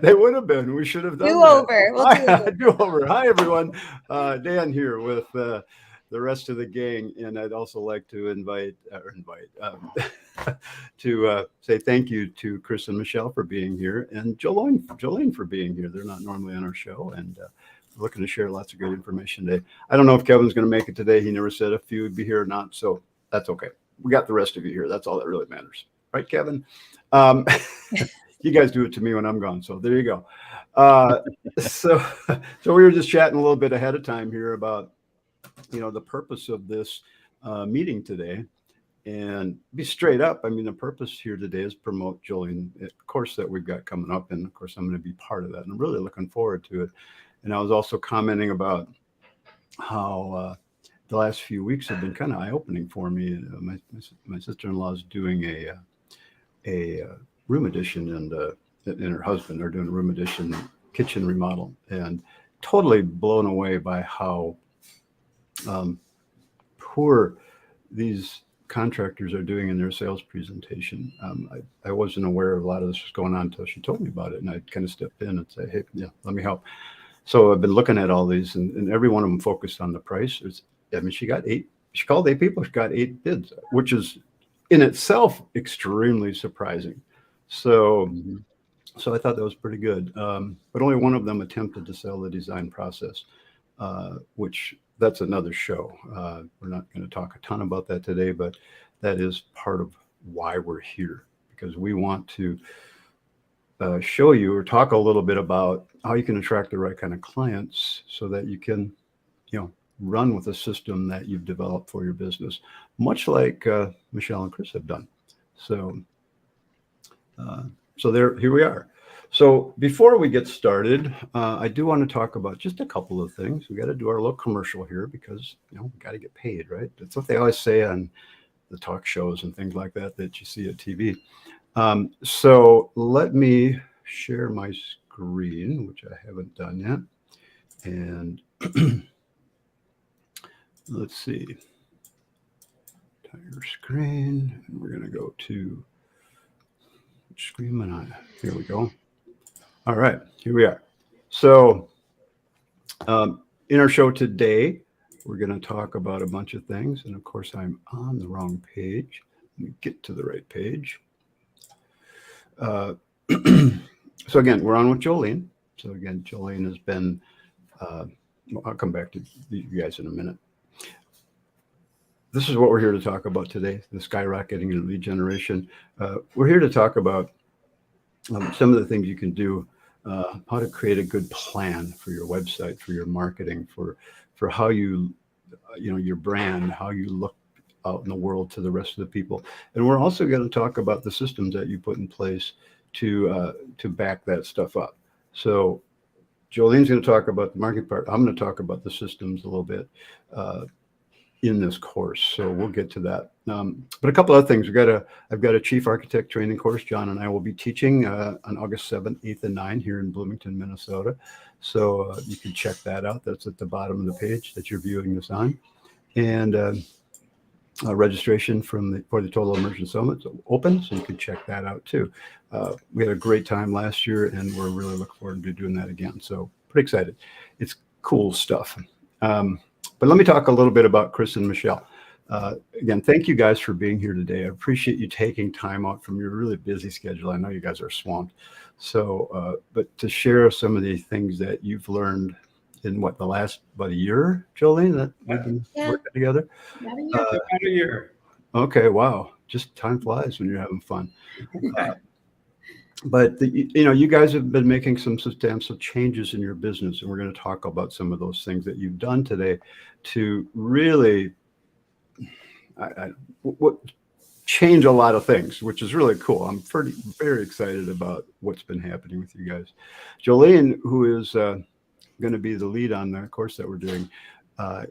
They would have been. We should have done Do that. over. We'll do Hi, over. do over. Hi, everyone. Dan here with the rest of the gang, and I'd also like to to say thank you to Chris and Michele for being here, and Joleen for being here. They're not normally on our show, and we're looking to share lots of great information today. I don't know if Kevin's going to make it today. He never said if he would be here or not, so that's okay. We got the rest of you here. That's all that really matters, right, Kevin? Um, you guys do it to me when I'm gone. So there you go. Uh, so, so we were just chatting a little bit ahead of time here about, the purpose of this meeting today, and be straight up. I mean, the purpose here today is promote Joleen course that we've got coming up, and of course, I'm going to be part of that, and I'm really looking forward to it. And I was also commenting about how the last few weeks have been kind of eye opening for me. My sister in law is doing a room addition, and her husband are doing a room addition kitchen remodel, and totally blown away by how poor these contractors are doing in their sales presentation. I wasn't aware of a lot of this was going on until she told me about it, and I kind of stepped in and say, hey, yeah, let me help. So I've been looking at all these, and every one of them focused on the price. She got eight. She called eight people. She got eight bids, which is in itself extremely surprising. So, so I thought that was pretty good. But only one of them attempted to sell the design process, which that's another show. We're not going to talk a ton about that today, but that is part of why we're here, because we want to show you or talk a little bit about how you can attract the right kind of clients so that you can, run with a system that you've developed for your business, much like Michele and Chris have done. So, here we are. So before we get started, I do want to talk about just a couple of things. We got to do our little commercial here because we got to get paid, right? That's what they always say on the talk shows and things like that you see at TV. So let me share my screen, which I haven't done yet, and let's see. Entire screen, and we're going to go to screen and here we go. All right, here we are. So in our show today, we're going to talk about a bunch of things. And of course, I'm on the wrong page. Let me get to the right page. So again, we're on with Joleen. So again, Joleen has been, I'll come back to you guys in a minute. This is what we're here to talk about today, the skyrocketing in lead generation. We're here to talk about some of the things you can do, how to create a good plan for your website, for your marketing, for how you, your brand, how you look out in the world to the rest of the people. And we're also going to talk about the systems that you put in place to back that stuff up. So Joleen's going to talk about the marketing part. I'm going to talk about the systems a little bit in this course. So we'll get to that. But a couple other things. I've got a chief architect training course. John and I will be teaching on August 7th, 8th, and 9th here in Bloomington, Minnesota. So you can check that out. That's at the bottom of the page that you're viewing this on. And registration for the Total Immersion Summit is open, so you can check that out too. We had a great time last year, and we're really looking forward to doing that again. So pretty excited. It's cool stuff. But let me talk a little bit about Chris and Michele. Again, thank you guys for being here today. I appreciate you taking time out from your really busy schedule. I know you guys are swamped. So, but to share some of the things that you've learned in the last about a year, Joleen, that we've been working together. About a year. Okay, wow. Just time flies when you're having fun. But you guys have been making some substantial changes in your business, and we're going to talk about some of those things that you've done today to really change a lot of things, which is really cool. I'm very excited about what's been happening with you guys. Joleen, who is going to be the lead on the course that we're doing,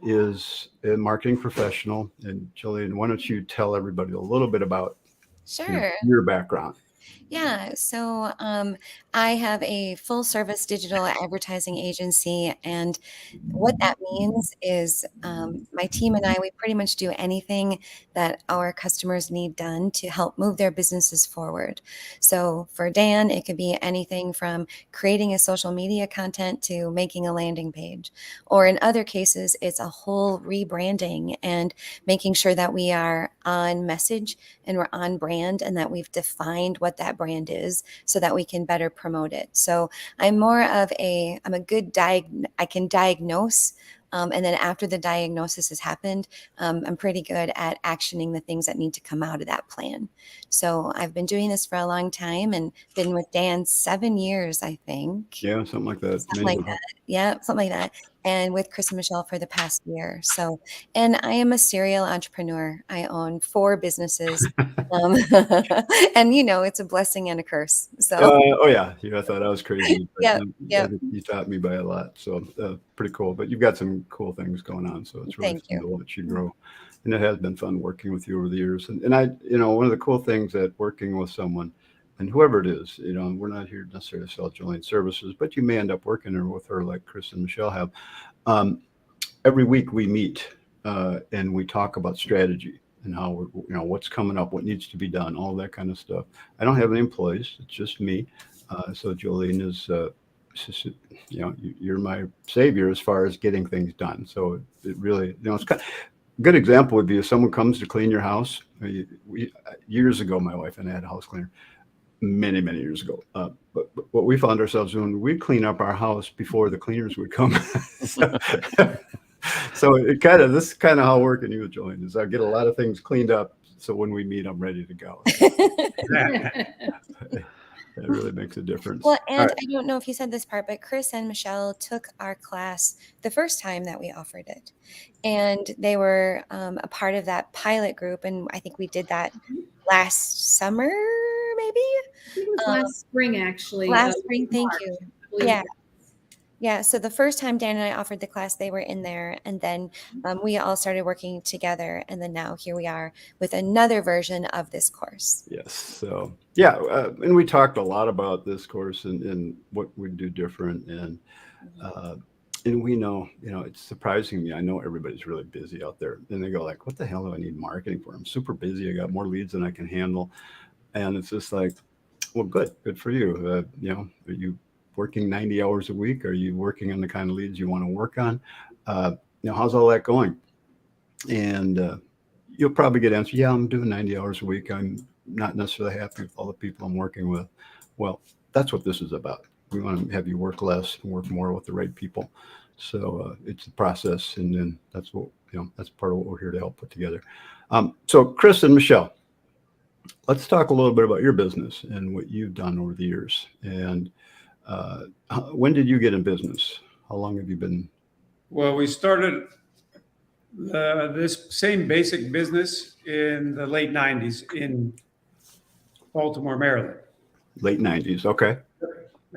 is a marketing professional. And Joleen, why don't you tell everybody a little bit about your background? Yeah, so I have a full service digital advertising agency, and what that means is my team and I, we pretty much do anything that our customers need done to help move their businesses forward. So for Dan, it could be anything from creating a social media content to making a landing page. Or in other cases, it's a whole rebranding and making sure that we are on message and we're on brand and that we've defined what that brand is so that we can better promote it. So I'm a good I can diagnose. And then after the diagnosis has happened, I'm pretty good at actioning the things that need to come out of that plan. So I've been doing this for a long time and been with Dan 7 years, I think. Yeah, something like that. Something like that. Yeah, something like that. And with Chris and Michele for the past year. So, and I am a serial entrepreneur. I own 4 businesses. Um, and it's a blessing and a curse. So, Oh yeah, I thought I was crazy, but yeah, I yeah. think you taught me by a lot. So pretty cool. But you've got some cool things going on, so it's really Thank fun you. to watch you grow. And it has been fun working with you over the years. And I, one of the cool things that working with someone, and whoever it is, we're not here necessarily to sell Joleen services, but you may end up working with her like Chris and Michele have. Um, every week we meet and we talk about strategy and how what's coming up, what needs to be done, all that kind of stuff. I don't have any employees; it's just me. So Joleen is, you're my savior as far as getting things done. So it really, it's kind of, a good example would be if someone comes to clean your house. Years ago, my wife and I had a house cleaner many, many years ago. But what we found ourselves doing, we'd clean up our house before the cleaners would come. so, so this is kind of how working you with Joleen is. I get a lot of things cleaned up, so when we meet, I'm ready to go. That really makes a difference. Well, and I don't know if you said this part, but Chris and Michele took our class the first time that we offered it. And they were a part of that pilot group. And I think we did that last summer, maybe? I think it was last spring, actually. Last spring, thank you. Yeah. Yes. Yeah, so the first time Dan and I offered the class, they were in there, and then we all started working together, and then now here we are with another version of this course. Yes. So yeah, and we talked a lot about this course and what we'd do different, and we know, it's surprising me. I know everybody's really busy out there, and they go like, "What the hell do I need marketing for? I'm super busy. I got more leads than I can handle," and it's just like, well, good for you. Are you working 90 hours a week? Are you working on the kind of leads you want to work on? How's all that going? And you'll probably get answered, yeah, I'm doing 90 hours a week. I'm not necessarily happy with all the people I'm working with. Well, that's what this is about. We want to have you work less and work more with the right people. So it's the process. And then that's what, that's part of what we're here to help put together. So Chris and Michele, let's talk a little bit about your business and what you've done over the years. And when did you get in business? How long have you been? Well, we started this same basic business in the late 90s in Baltimore, Maryland. Late 90s. Okay.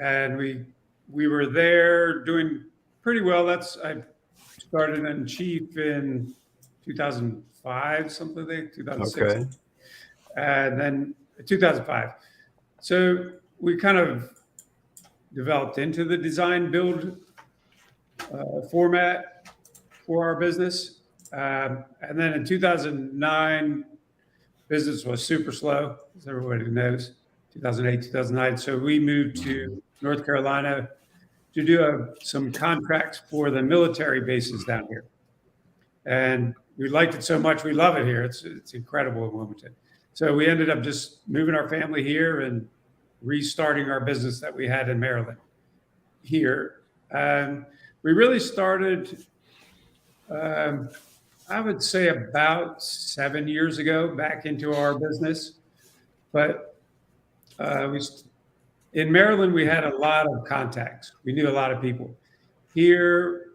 And we were there doing pretty well. I started in chief in 2005, something like 2006. Okay. And then 2005. So we kind of developed into the design build format for our business. And then in 2009, business was super slow, as everybody knows, 2008, 2009. So we moved to North Carolina to do some contracts for the military bases down here. And we liked it so much. We love it here. It's incredible in Wilmington. So we ended up just moving our family here and restarting our business that we had in Maryland here. We really started, I would say about 7 years ago, back into our business. But in Maryland, we had a lot of contacts. We knew a lot of people. Here,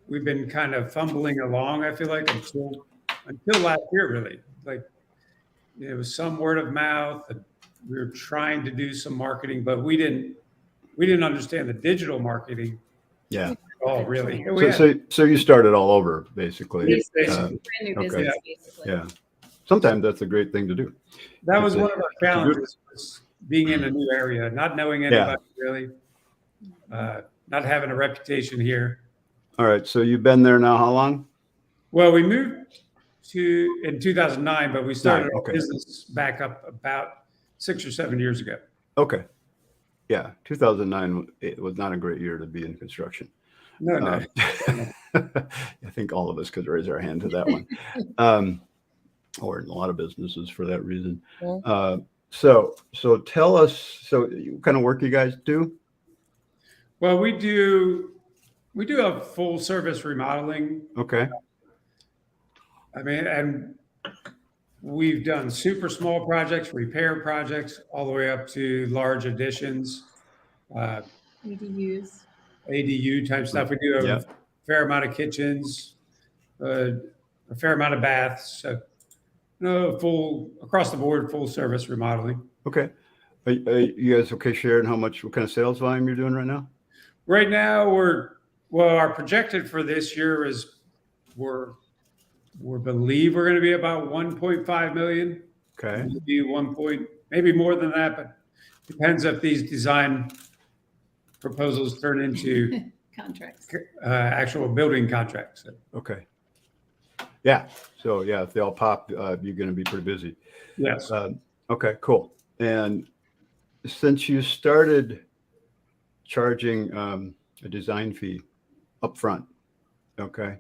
we've been kind of fumbling along, I feel like, until last year, really. Like, it was some word of mouth. And we were trying to do some marketing, but we didn't understand the digital marketing. Yeah. Oh, really? So you started all over, basically. Brand new business, basically. Yeah. Sometimes that's a great thing to do. That was one of our challenges. being in a new area, not knowing anybody really, not having a reputation here. All right. So you've been there now how long? Well, we moved in 2009, but we started our Okay. business back up about 6 or 7 years ago. Okay. Yeah. 2009, it was not a great year to be in construction. No. I think all of us could raise our hand to that one. Or in a lot of businesses for that reason. So tell us, so what kind of work you guys do? Well, we do a full service remodeling. Okay. I mean, and we've done super small projects, repair projects, all the way up to large additions, ADUs. ADU type stuff. We do a fair amount of kitchens, a fair amount of baths. So, full across the board, full service remodeling. Okay. Are you guys okay sharing what kind of sales volume you're doing right now? Right now, our projected for this year is we believe we're going to be about 1.5 million. Okay. Maybe more than that, but depends if these design proposals turn into Contracts. Actual building contracts. Okay. Yeah. So if they all pop, you're going to be pretty busy. Yes. Okay, cool. And since you started charging a design fee up front, okay,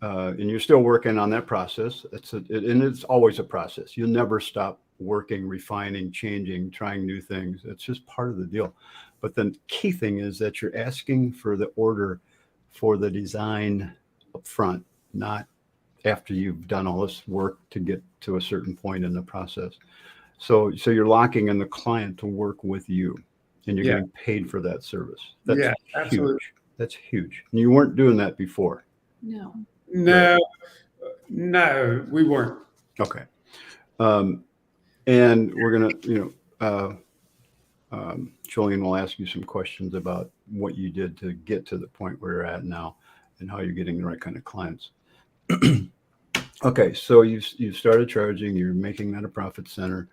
and you're still working on that process. And it's always a process. You'll never stop working, refining, changing, trying new things. It's just part of the deal. But the key thing is that you're asking for the order for the design up front, not after you've done all this work to get to a certain point in the process. So you're locking in the client to work with you, and you're getting paid for that service. That's absolutely huge. That's huge. And you weren't doing that before. No. No, we weren't. Okay. And we're going to, Joleen will ask you some questions about what you did to get to the point where you're at now and how you're getting the right kind of clients. Okay. So you've started charging, you're making that a profit center.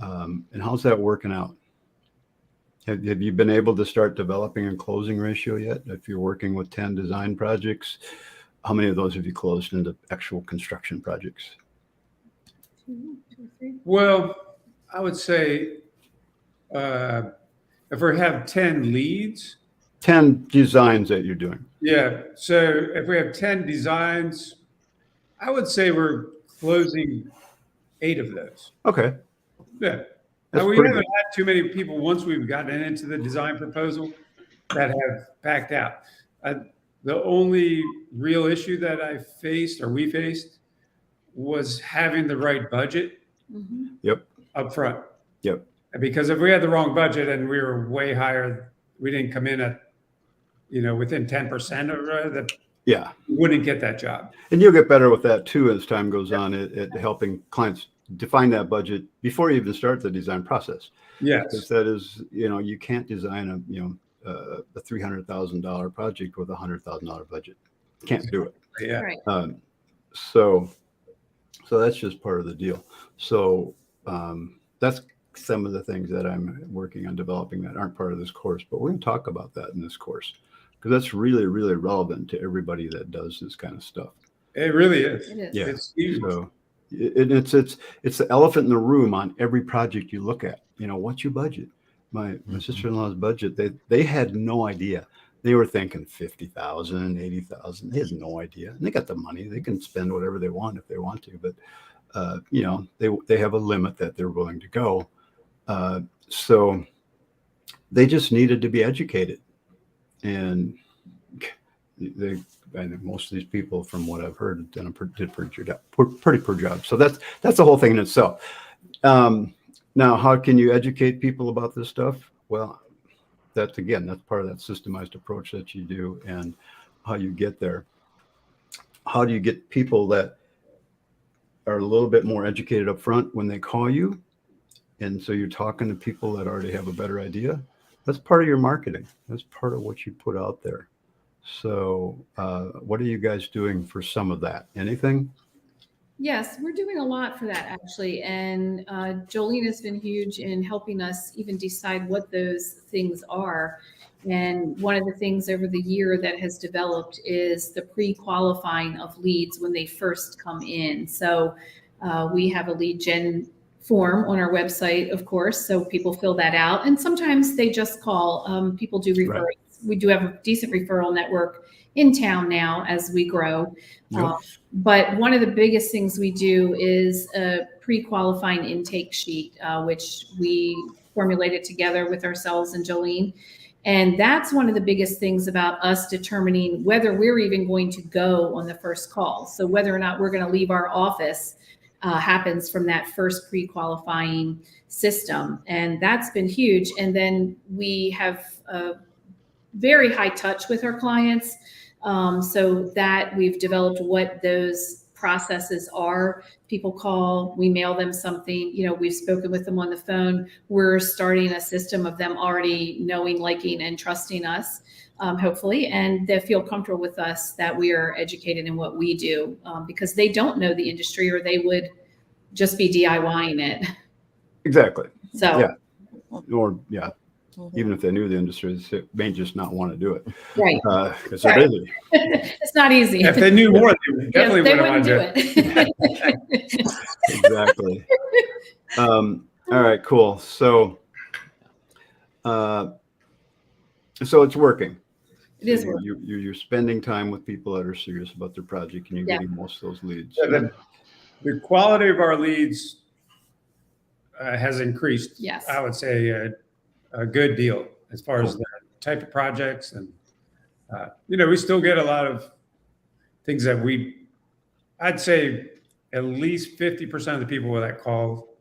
And how's that working out? Have you been able to start developing a closing ratio yet? If you're working with 10 design projects, how many of those have you closed into actual construction projects? 2 or 3. Well, I would say if we have 10 leads. 10 designs that you're doing. Yeah. So if we have 10 designs, I would say we're closing 8 of those. Okay. Yeah. That's We pretty haven't good. had too many people once we've gotten into the design proposal that have backed out. The only real issue that we faced was having the right budget up front. Yep. Because if we had the wrong budget and we were way higher, we didn't come in at, within 10% of that. Yeah. We wouldn't get that job. And you'll get better with that too as time goes on at helping clients define that budget before you even start the design process. Yes. Because that is, you can't design a $300,000 project with a $100,000 budget. Can't do it. Yeah. Right. So that's just part of the deal. So that's some of the things that I'm working on developing that aren't part of this course, but we're going to talk about that in this course because that's really, really relevant to everybody that does this kind of stuff. It really is. It is. Yeah. It's huge. So it's the elephant in the room on every project you look at. What's your budget? My sister-in-law's budget, they had no idea. They were thinking 50,000, 80,000. They had no idea. And they got the money. They can spend whatever they want if they want to, but they have a limit that they're willing to go. So they just needed to be educated. And I think most of these people, from what I've heard, did a pretty poor job. So that's the whole thing in itself. Now, how can you educate people about this stuff? Well, that's part of that systemized approach that you do and how you get there. How do you get people that are a little bit more educated up front when they call you? And so you're talking to people that already have a better idea. That's part of your marketing. That's part of what you put out there. So what are you guys doing for some of that? Anything? Yes, we're doing a lot for that actually. And Jolene has been huge in helping us even decide what those things are. And one of the things over the year that has developed is the pre-qualifying of leads when they first come in. So we have a lead gen form on our website, of course, so people fill that out. And sometimes they just call. People do referrals. Right. We do have a decent referral network in town now as we grow. Yep. But one of the biggest things we do is a pre-qualifying intake sheet, which we formulated together with ourselves and Jolene. And that's one of the biggest things about us determining whether we're even going to go on the first call. So whether or not we're going to leave our office happens from that first pre-qualifying system. And that's been huge. And then we have very high touch with our clients. So that we've developed what those processes are. People call, we mail them something, we've spoken with them on the phone. We're starting a system of them already knowing, liking, and trusting us, hopefully, and they feel comfortable with us that we are educated in what we do, because they don't know the industry or they would just be DIYing it. Exactly. So, Yeah. Or, yeah. Even if they knew the industry, they may just not want to do it. right. Because they're busy. It's not easy. If they knew more, they definitely Yes, they wouldn't want wouldn't to do it. Exactly. All right, cool. So it's working. It is So working. you're spending time with people that are serious about their project, and you're Yeah. getting most of those leads. Yeah, the quality of our leads has increased. Yes. I would say a good deal as far as the type of projects. And, we still get a lot of things that I'd say at least 50% of the people that call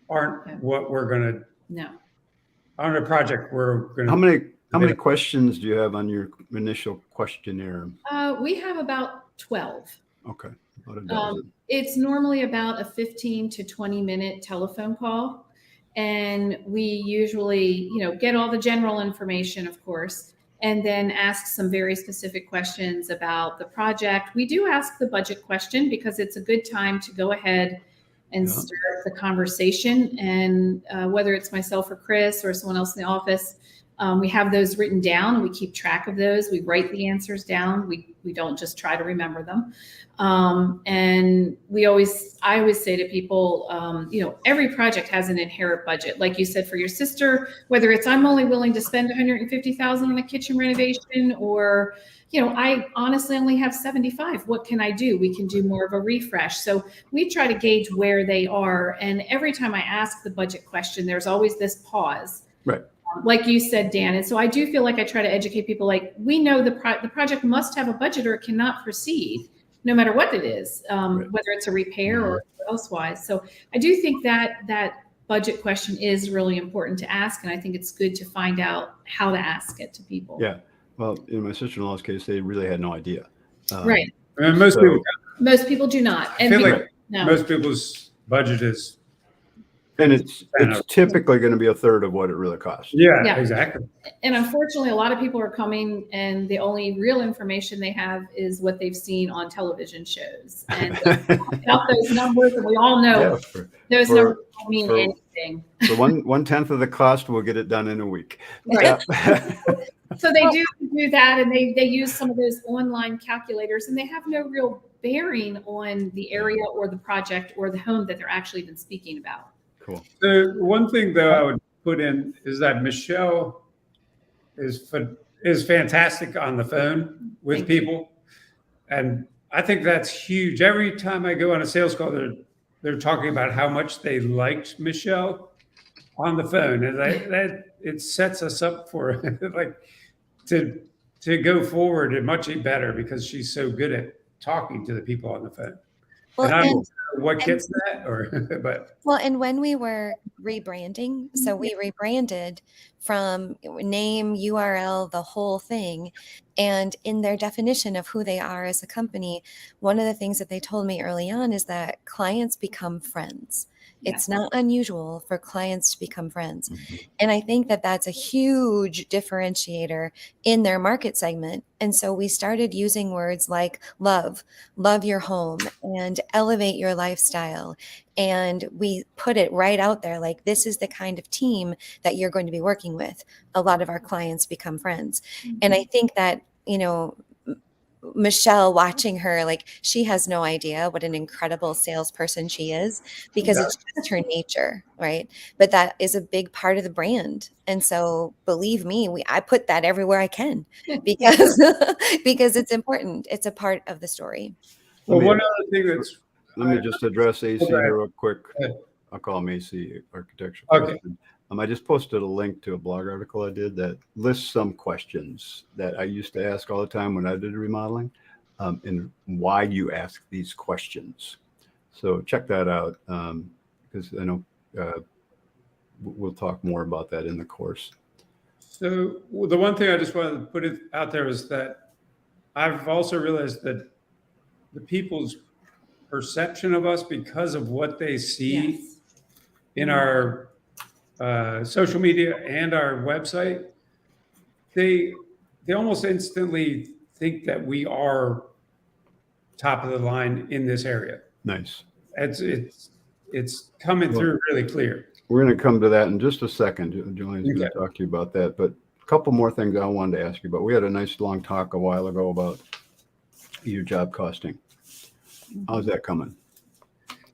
aren't what we're going to, No. on a project we're going How to. many questions do you have on your initial questionnaire? We have about 12. Okay, about a dozen. It's normally about a 15 to 20 minute telephone call. And we usually, get all the general information, of course, and then ask some very specific questions about the project. We do ask the budget question because it's a good time to go ahead and start the conversation. And whether it's myself or Chris or someone else in the office, we have those written down and we keep track of those. We write the answers down. We don't just try to remember them. And I always say to people, every project has an inherent budget. Like you said, for your sister, whether it's I'm only willing to spend $150,000 on a kitchen renovation, or, I honestly only have 75. What can I do? We can do more of a refresh. So we try to gauge where they are. And every time I ask the budget question, there's always this pause. Right. Like you said, Dan. And so I do feel like I try to educate people, like, we know the project must have a budget or it cannot proceed, no matter what it is, whether it's a repair or elsewise. So I do think that budget question is really important to ask. And I think it's good to find out how to ask it to people. Yeah. Well, in my sister-in-law's case, they really had no idea. Right. And most people do not. I And feel we- like no. most people's budget is. And it's typically going to be a third of what it really costs. Yeah, exactly. And unfortunately, a lot of people are coming and the only real information they have is what they've seen on television shows. And out those numbers, and we all know those numbers don't mean anything. For 1/10 of the cost, we'll get it done in a week. Right. Yeah. So they do that, and they use some of those online calculators, and they have no real bearing on the area or the project or the home that they're actually even speaking about. Cool. The one thing though I would put in is that Michele is fantastic on the phone with people. And I think that's huge. Every time I go on a sales call, they're talking about how much they liked Michele on the phone. And that it sets us up for like to go forward and much better because she's so good at talking to the people on the phone. Well, and I don't and- know what gets that but Well, and when we were rebranding, so we rebranded from name, URL, the whole thing. And in their definition of who they are as a company, one of the things that they told me early on is that clients become friends. It's not unusual for clients to become friends. Mhm. And I think that that's a huge differentiator in their market segment. And so we started using words like love your home, and elevate your lifestyle. And we put it right out there, like, this is the kind of team that you're going to be working with. A lot of our clients become friends. And I think that, Michelle, watching her, like, she has no idea what an incredible salesperson she is, because it's just her nature, right? But that is a big part of the brand. And so believe me, I put that everywhere I can, because because it's important. It's a part of the story. Well, Let me- one other thing that's Let me just address AC Okay. here real quick. Go ahead. I'll call him AC Architecture. Okay. I just posted a link to a blog article I did that lists some questions that I used to ask all the time when I did remodeling, and why you ask these questions. So check that out, because I know we'll talk more about that in the course. So the one thing I just wanted to put it out there is that I've also realized that the people's perception of us, because of what they see Yes. in our social media and our website, they almost instantly think that we are top of the line in this area. Nice. It's coming through really clear. We're going to come to that in just a second. Jolene's going to Okay. talk to you about that. But a couple more things I wanted to ask you about. We had a nice long talk a while ago about your job costing. How's that coming?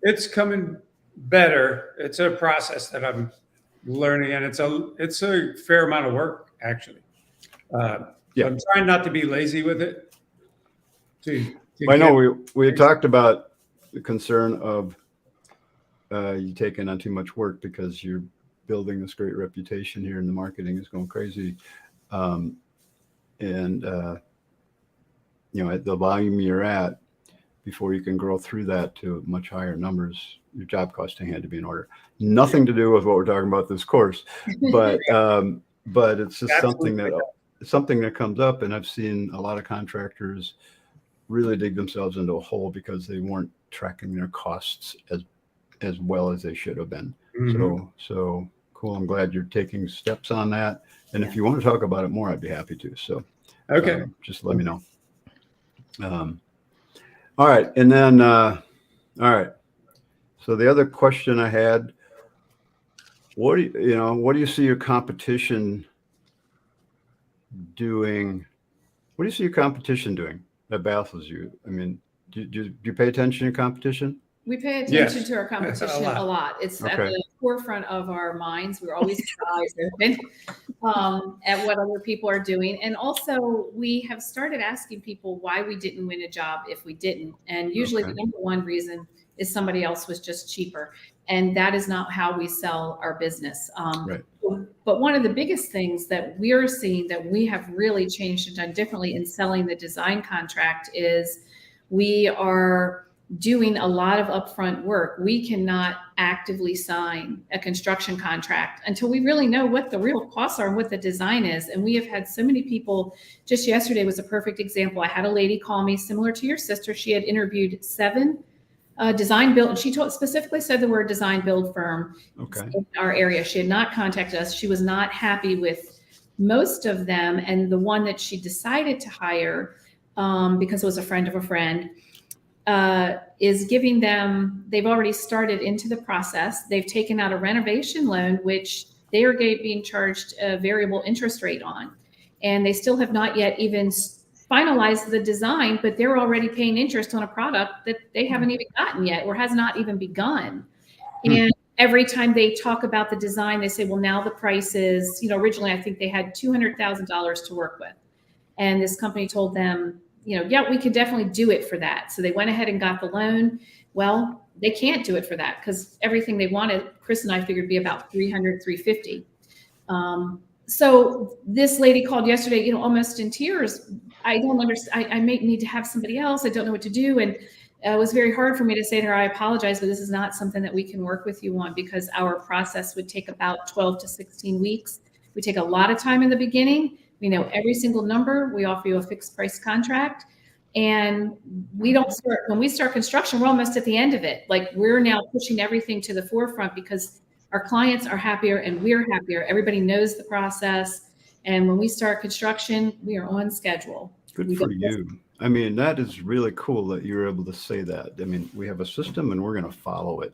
It's coming better. It's a process that I'm learning, and it's a fair amount of work, actually. Yeah. I'm trying not to be lazy with it. I know we had talked about the concern of you taking on too much work because you're building this great reputation here and the marketing is going crazy. And, at the volume you're at, before you can grow through that to much higher numbers, your job costing had to be in order. Nothing to do with what we're talking about this course, but it's just something that comes up, and I've seen a lot of contractors really dig themselves into a hole because they weren't tracking their costs as well as they should have been. Mhm. So cool. I'm glad you're taking steps on that. And if you want to talk about it more, I'd be happy to. So Okay. just let me know. All right. And then, all right. So the other question I had, what do you see your competition doing? What do you see your competition doing that baffles you? I mean, do you pay attention to your competition? We pay attention Yes. to our competition A a lot. lot. It's at Okay. the forefront of our minds. We're always eyes open at what other people are doing. And also, we have started asking people why we didn't win a job if we didn't. And usually Okay. the number one reason is somebody else was just cheaper. And that is not how we sell our business. Right. But one of the biggest things that we're seeing that we have really changed and done differently in selling the design contract is we are doing a lot of upfront work. We cannot actively sign a construction contract until we really know what the real costs are and what the design is. And we have had so many people. Just yesterday was a perfect example. I had a lady call me similar to your sister. She had interviewed 7 design build. She specifically said the word design build firm in our area. She had not contacted us. She was not happy with most of them. And the one that she decided to hire, because it was a friend of a friend, is giving them, they've already started into the process. They've taken out a renovation loan, which they are being charged a variable interest rate on. And they still have not yet even finalized the design, but they're already paying interest on a product that they haven't even gotten yet or has not even begun. And every time they talk about the design, they say, well, now the price is, originally I think they had $200,000 to work with. And this company told them, yeah, we could definitely do it for that. So they went ahead and got the loan. Well, they can't do it for that because everything they wanted, Chris and I figured, be about $300,000, $350,000. So this lady called yesterday, almost in tears. I don't understand. I may need to have somebody else. I don't know what to do. And it was very hard for me to say to her, I apologize, but this is not something that we can work with you on because our process would take about 12 to 16 weeks. We take a lot of time in the beginning. We know every single number. We offer you a fixed price contract. And we don't start, when we start construction, we're almost at the end of it. Like, we're now pushing everything to the forefront because our clients are happier and we're happier. Everybody knows the process. And when we start construction, we are on schedule. Good for you. I mean, that is really cool that you're able to say that. I mean, we have a system and we're going to follow it.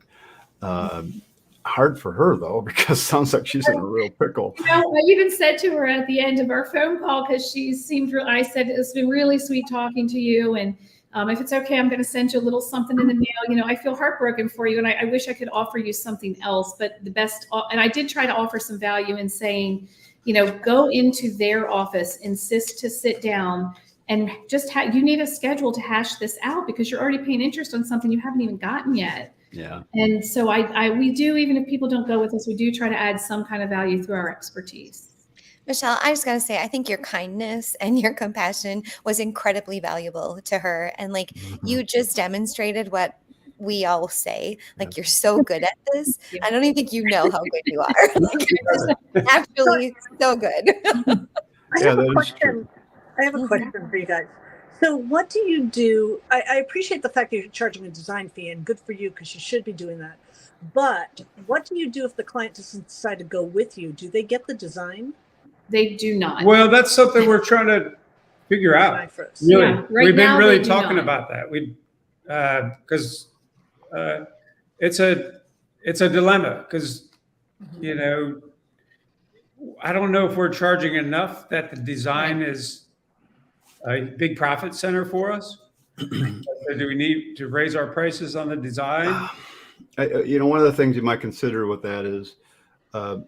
Hard for her though, because it sounds like she's in a real pickle. You know, I even said to her at the end of our phone call, because she seemed real, I said, it's been really sweet talking to you. And if it's okay, I'm going to send you a little something in the mail. You know, I feel heartbroken for you. And I wish I could offer you something else, but the best, and I did try to offer some value in saying, you know, go into their office, insist to sit down, and just you need a schedule to hash this out, because you're already paying interest on something you haven't even gotten yet. Yeah. And so we do, even if people don't go with us, we do try to add some kind of value through our expertise. Michele, I just got to say, I think your kindness and your compassion was incredibly valuable to her. And like, you just demonstrated what we all say, like, you're so good at this. I don't even think you know how good you are. Like, you're just actually so good. I have a question. I have a question for you guys. So what do you do? I appreciate the fact that you're charging a design fee, and good for you, because you should be doing that. But what do you do if the client doesn't decide to go with you? Do they get the design? They do not. Well, that's something we're trying to figure out. Really, Yeah, right we've been now really they do talking not. about that. Because it's a dilemma. Because you know, I don't know if we're charging enough that the design is a big profit center for us. Do we need to raise our prices on the design? You know, one of the things you might consider with that is the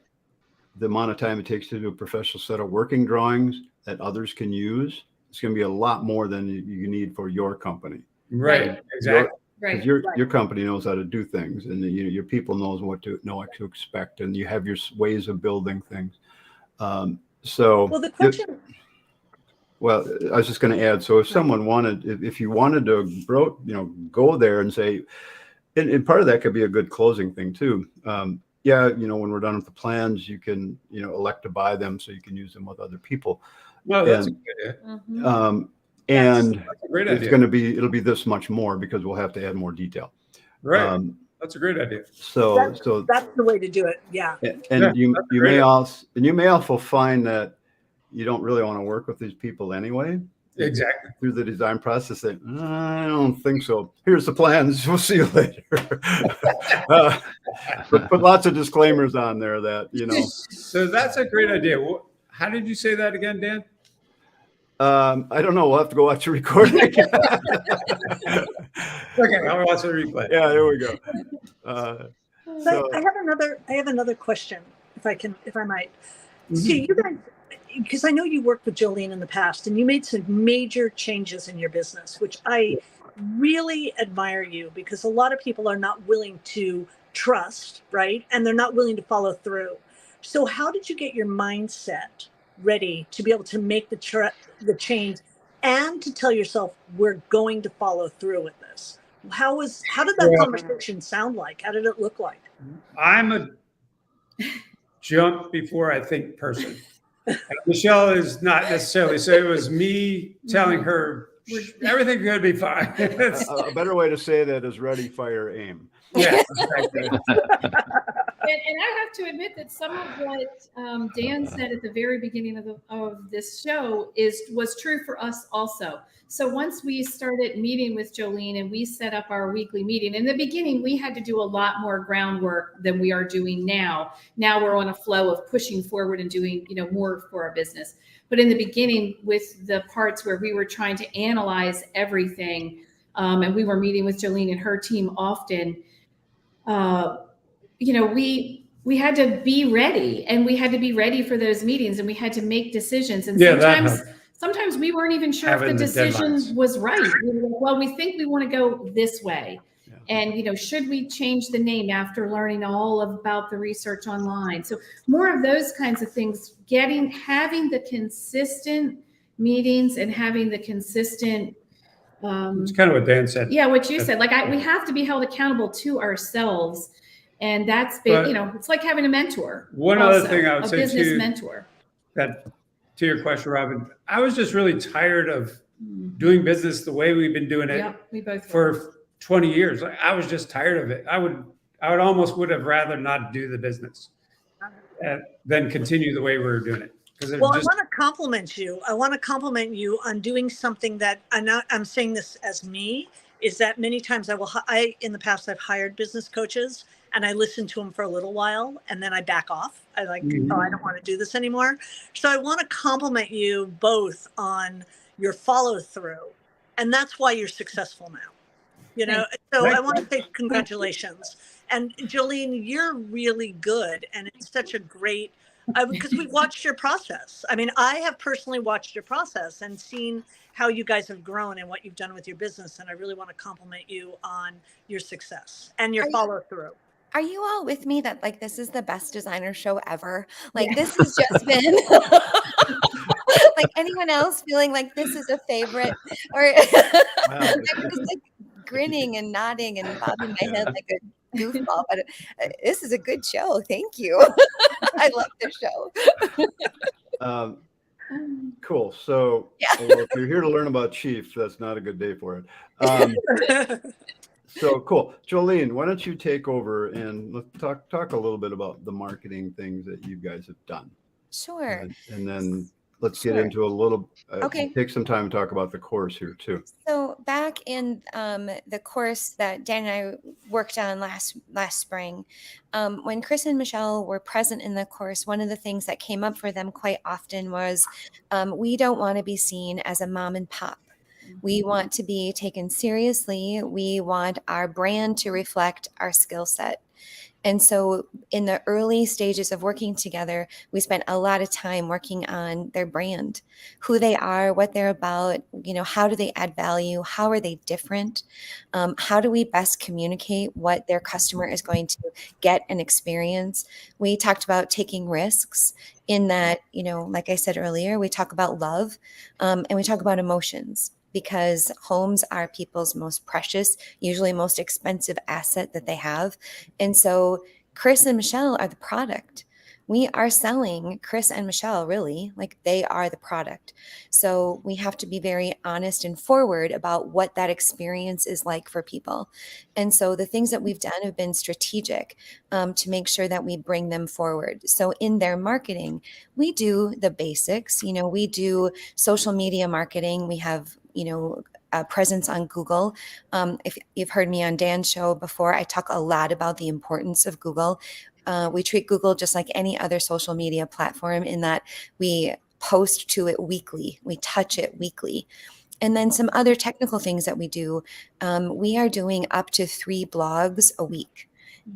amount of time it takes to do a professional set of working drawings that others can use. It's going to be a lot more than you need for your company. Right. Exactly. Because your company knows how to do things, and your people know what to expect, and you have your ways of building things. So well, the question. Well, I was just going to add. So if someone wanted, if you wanted to, go there and say, and part of that could be a good closing thing too. Yeah, you know, when we're done with the plans, you can, elect to buy them so you can use them with other people. No, that's a good idea. And That's a great it's idea. going to be, it'll be this much more because we'll have to add more detail. Right. That's a great idea. So That's the way to do it. Yeah. And you may also find that you don't really want to work with these people anyway. Exactly. Through the design process, say, I don't think so. Here's the plans. We'll see you later. But put lots of disclaimers on there that, So that's a great idea. How did you say that again, Dan? I don't know. We'll have to go watch the recording. Okay, I'll watch the replay. Yeah, there we go. So I have another question, if I might. See, you guys, because I know you worked with Joleen in the past, and you made some major changes in your business, which I really admire you, because a lot of people are not willing to trust, right? And they're not willing to follow through. So how did you get your mindset ready to be able to make the change and to tell yourself, we're going to follow through with this? How did that conversation sound like? How did it look like? I'm a jump before I think person. And Michele is not necessarily. So it was me telling her everything's going to be fine. A better way to say that is ready, fire, aim. Yeah. And I have to admit that some of what Dan said at the very beginning of this show was true for us also. So once we started meeting with Joleen and we set up our weekly meeting, in the beginning, we had to do a lot more groundwork than we are doing now. Now we're on a flow of pushing forward and doing, more for our business. But in the beginning, with the parts where we were trying to analyze everything, and we were meeting with Joleen and her team often, we had to be ready, and we had to be ready for those meetings, and we had to make decisions. And sometimes we weren't even sure if the decision was right. We were like, well, we think we want to go this way. Yeah. And, should we change the name after learning all about the research online? So more of those kinds of things, having the consistent meetings and having the consistent, it's kind of what Dan said. Yeah, what you said. Like we have to be held accountable to ourselves, and that's been, it's like having a mentor. One other thing I would say, a business mentor. That to your question, Robin, I was just really tired of doing business the way we've been doing it Yeah, we both for 20 years. I was just tired of it. I would have rather not do the business than continue the way we were doing it. Well, I want to compliment you. I want to compliment you on doing something that I'm saying this as me, is that many times in the past, I've hired business coaches and I listen to them for a little while and then I back off. I I don't want to do this anymore. So I want to compliment you both on your follow through. And that's why you're successful now. You know, so I want to say congratulations. And Joleen, you're really good. And it's such a great, because we watched your process. I mean, I have personally watched your process and seen how you guys have grown and what you've done with your business. And I really want to compliment you on your success and your follow through. Are you all with me that like this is the best designer show ever? Like this has just been like anyone else feeling like this is a favorite, or I'm just like grinning and nodding and bobbing my head like a goofball. But this is a good show. Thank you. I love this show. Cool. So well, if you're here to learn about Chief, that's not a good day for it. So cool. Joleen, why don't you take over and let's talk a little bit about the marketing things that you guys have done. Sure. And then let's get into a little, take some time to talk about the course here too. So back in the course that Dan and I worked on last spring, when Chris and Michele were present in the course, one of the things that came up for them quite often was we don't want to be seen as a mom and pop. We want to be taken seriously. We want our brand to reflect our skill set. And so in the early stages of working together, we spent a lot of time working on their brand, who they are, what they're about, you know, how do they add value? How are they different? How do we best communicate what their customer is going to get and experience? We talked about taking risks in that, you know, like I said earlier, we talk about love and we talk about emotions, because homes are people's most precious, usually most expensive asset that they have. And so Chris and Michele are the product. We are selling Chris and Michele, really, like they are the product. So we have to be very honest and forward about what that experience is like for people. And so the things that we've done have been strategic to make sure that we bring them forward. So in their marketing, we do the basics, you know, we do social media marketing. We have, you know, a presence on Google. If you've heard me on Dan's show before, I talk a lot about the importance of Google. We treat Google just like any other social media platform in that we post to it weekly, we touch it weekly. And then some other technical things that we do, we are doing up to 3 blogs a week.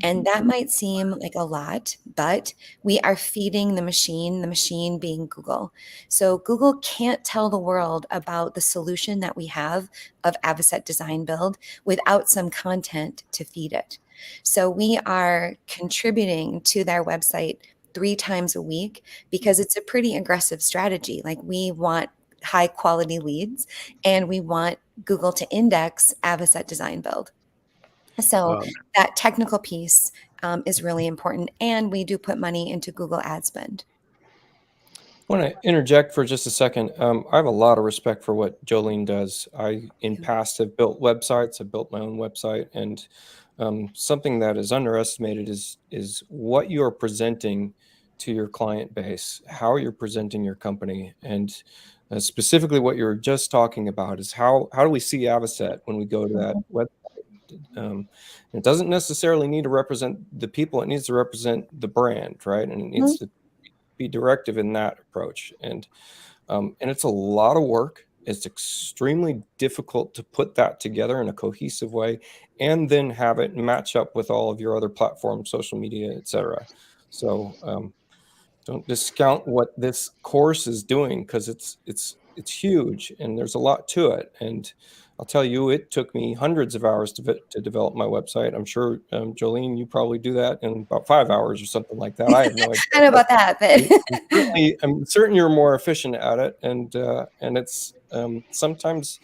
And that might seem like a lot, but we are feeding the machine being Google. So Google can't tell the world about the solution that we have of Avocet Design Build without some content to feed it. So we are contributing to their website 3 times a week because it's a pretty aggressive strategy. Like we want high quality leads and we want Google to index Avocet Design Build. So that technical piece is really important. And we do put money into Google ad spend. I want to interject for just a second. I have a lot of respect for what Joleen does. I, in past, have built websites. I've built my own website. And something that is underestimated is what you are presenting to your client base, how you're presenting your company. And specifically what you're just talking about is how do we see Avocet when we go to that website? It doesn't necessarily need to represent the people. It needs to represent the brand, right? And it needs to be directive in that approach. And it's a lot of work. It's extremely difficult to put that together in a cohesive way and then have it match up with all of your other platforms, social media, etc. So don't discount what this course is doing, because it's huge and there's a lot to it. And I'll tell you, it took me hundreds of hours to develop my website. I'm sure, Joleen, you probably do that in about 5 hours or something like that. I have no idea. I don't know about that, but I'm certain you're more efficient at it. And it's sometimes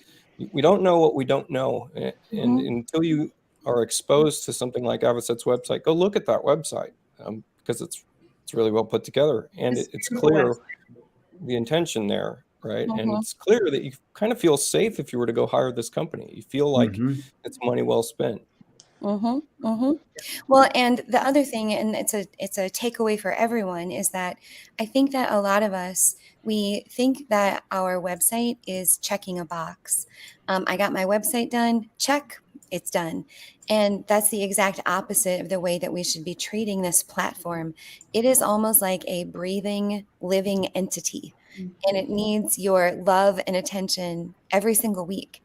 we don't know what we don't know. And until you are exposed to something like Avocet's website, go look at that website because it's really well put together and it's clear the intention there. right? And it's clear that you kind of feel safe if you were to go hire this company. You feel like it's money well spent. Well, and the other thing, and it's a takeaway for everyone, is that I think that a lot of us, we think that our website is checking a box. I got my website done, check, it's done. And that's the exact opposite of the way that we should be treating this platform. It is almost like a breathing, living entity, and it needs your love and attention every single week.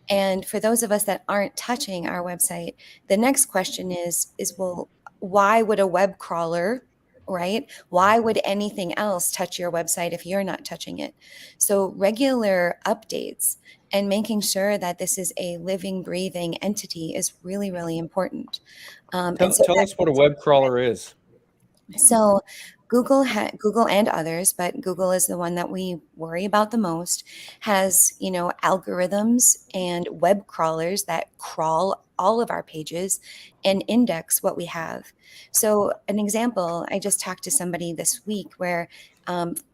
And for those of us that aren't touching our website, the next question is well, why would a web crawler, right? Why would anything else touch your website if you're not touching it? So regular updates and making sure that this is a living, breathing entity is really, really important. Tell us what a web crawler is. So Google and others, but Google is the one that we worry about the most, has, algorithms and web crawlers that crawl all of our pages and index what we have. So an example, I just talked to somebody this week where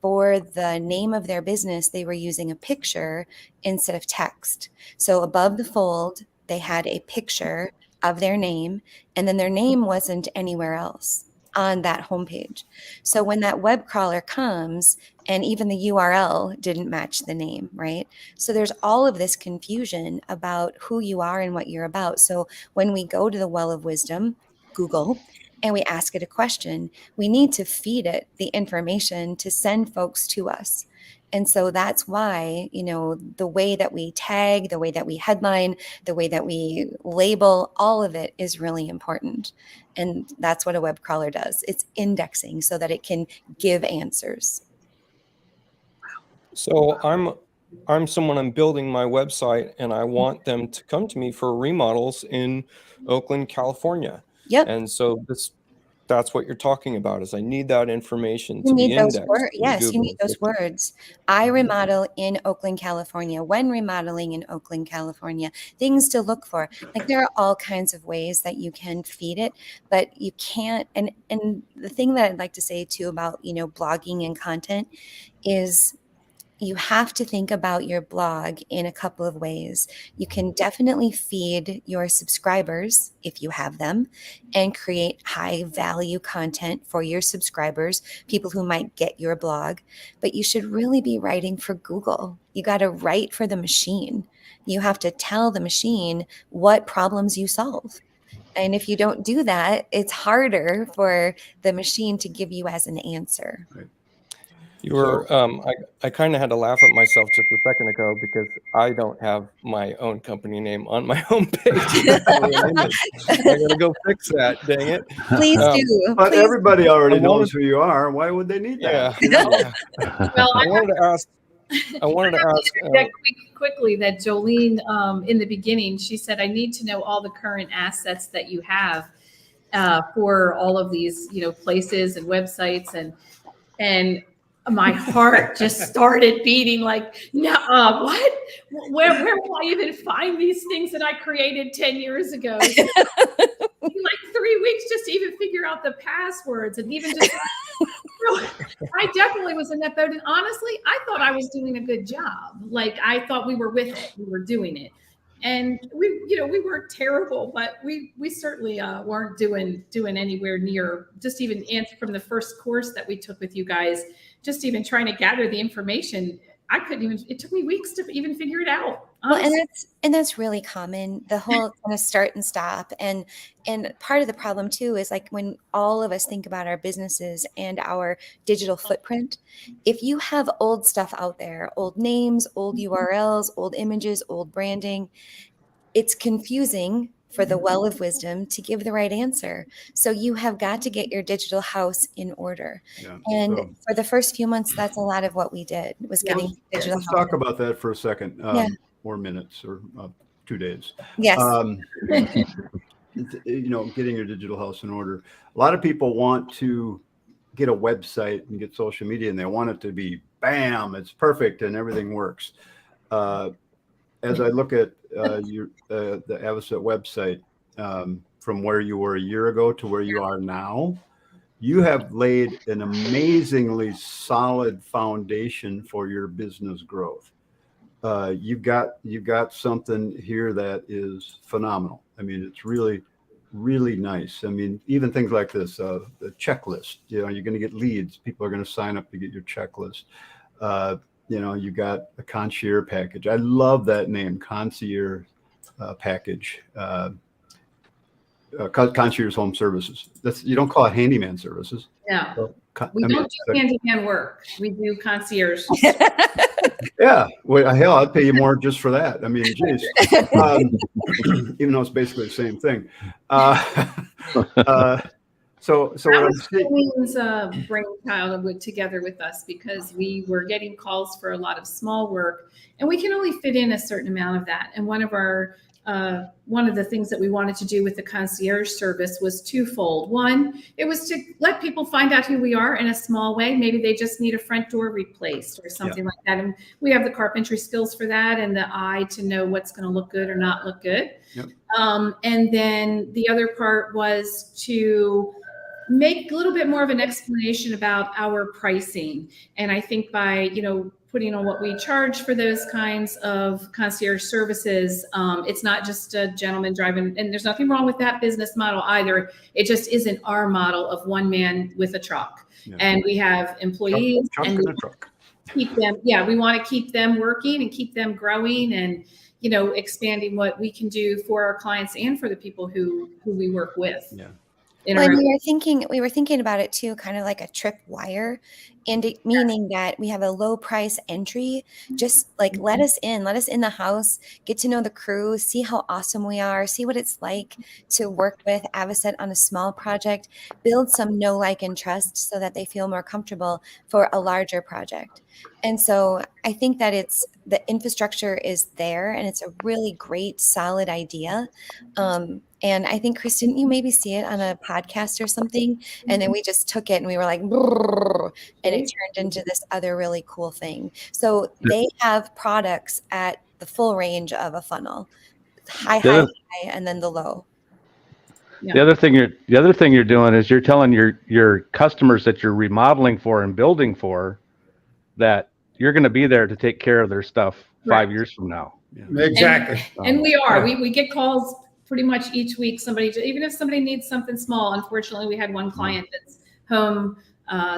for the name of their business, they were using a picture instead of text. So above the fold, they had a picture of their name, and then their name wasn't anywhere else on that homepage. So when that web crawler comes, and even the URL didn't match the name, right? So there's all of this confusion about who you are and what you're about. So when we go to the well of wisdom, Google, and we ask it a question, we need to feed it the information to send folks to us. And so that's why, the way that we tag, the way that we headline, the way that we label, all of it is really important. And that's what a web crawler does. It's indexing so that it can give answers. So I'm building my website, and I want them to come to me for remodels in Oakland, California. Yep. And so that's what you're talking about, is I need that information You to be need those indexed. words. Yes, you need those words. I remodel in Oakland, California. When remodeling in Oakland, California, things to look for. Like, there are all kinds of ways that you can feed it, but you can't. And the thing that I'd like to say too about, blogging and content is, you have to think about your blog in a couple of ways. You can definitely feed your subscribers, if you have them, and create high value content for your subscribers, people who might get your blog. But you should really be writing for Google. You got to write for the machine. You have to tell the machine what problems you solve. And if you don't do that, it's harder for the machine to give you as an answer. Right. You were, I kind of had to laugh at myself just a second ago because I don't have my own company name on my homepage. I gotta go fix that. Dang it! Please do. But Please everybody already I wanted- knows who you are. Why would they need that? Yeah. Well, I wanted to ask. Quickly that Joleen, in the beginning, she said, I need to know all the current assets that you have for all of these, places and websites, and my heart just started beating like, no, what? Where will I even find these things that I created 10 years ago? Like 3 weeks just to even figure out the passwords, and even just I definitely was in that boat. And honestly, I thought I was doing a good job. Like, I thought we were with it. We were doing it. And we weren't terrible, but we certainly weren't doing anywhere near, just even answer from the first course that we took with you guys, just even trying to gather the information. I couldn't even, it took me weeks to even figure it out. Well, and that's really common, the whole kind of start and stop. And part of the problem too is, like, when all of us think about our businesses and our digital footprint, if you have old stuff out there, old names, old URLs, old images, old branding, it's confusing for the well of wisdom to give the right answer. So you have got to get your digital house in order. Yeah. And So for the first few months, that's a lot of what we did, was getting digital let's house. talk about that for a second, or minutes, or 2 days. Yes. Getting your digital house in order. A lot of people want to get a website and get social media, and they want it to be bam, it's perfect and everything works. As I look at the Avocet website, from where you were a year ago to where you are now, you have laid an amazingly solid foundation for your business growth. You've got something here that is phenomenal. I mean, it's really, really nice. I mean, even things like this, the checklist, you know, you're going to get leads. People are going to sign up to get your checklist. You know, you got a concierge package. I love that name, concierge package. Concierge home services. You don't call it handyman services. No, So, we don't do handyman work. We do concierge. Yeah, well, hell, I'd pay you more just for that. I mean, geez, even though it's basically the same thing. So That what I'm was saying, Jolene's brainchild together with us, because we were getting calls for a lot of small work, and we can only fit in a certain amount of that. And one of the things that we wanted to do with the concierge service was twofold. One, it was to let people find out who we are in a small way. Maybe they just need a front door replaced or something like that. And we have the carpentry skills for that, and the eye to know what's going to look good or not look good. Yep. And then the other part was to make a little bit more of an explanation about our pricing. And I think by, putting on what we charge for those kinds of concierge services, it's not just a gentleman driving, and there's nothing wrong with that business model either. It just isn't our model of one man with a truck. Yeah. And we have employees and in a truck. Keep them. Yeah. We want to keep them working and keep them growing and, expanding what we can do for our clients and for the people who we work with. Yeah. Well, we were thinking about it too, kind of like a tripwire, and it meaning that we have a low price entry. Just like let us in the house, get to know the crew, see how awesome we are, see what it's like to work with Avocet on a small project, build some know, like, and trust so that they feel more comfortable for a larger project. And so I think that the infrastructure is there, and it's a really great, solid idea. And I think, Chris, didn't you maybe see it on a podcast or something? And then we just took it and we were like, and it turned into this other really cool thing. So they have products at the full range of a funnel, high, and then the low. Yeah. The other thing you're doing is you're telling your customers that you're remodeling for and building for that you're going to be there to take care of their stuff 5 years from now. Yeah. Exactly. And we are. We get calls pretty much each week. Even if somebody needs something small. Unfortunately, we had one client that's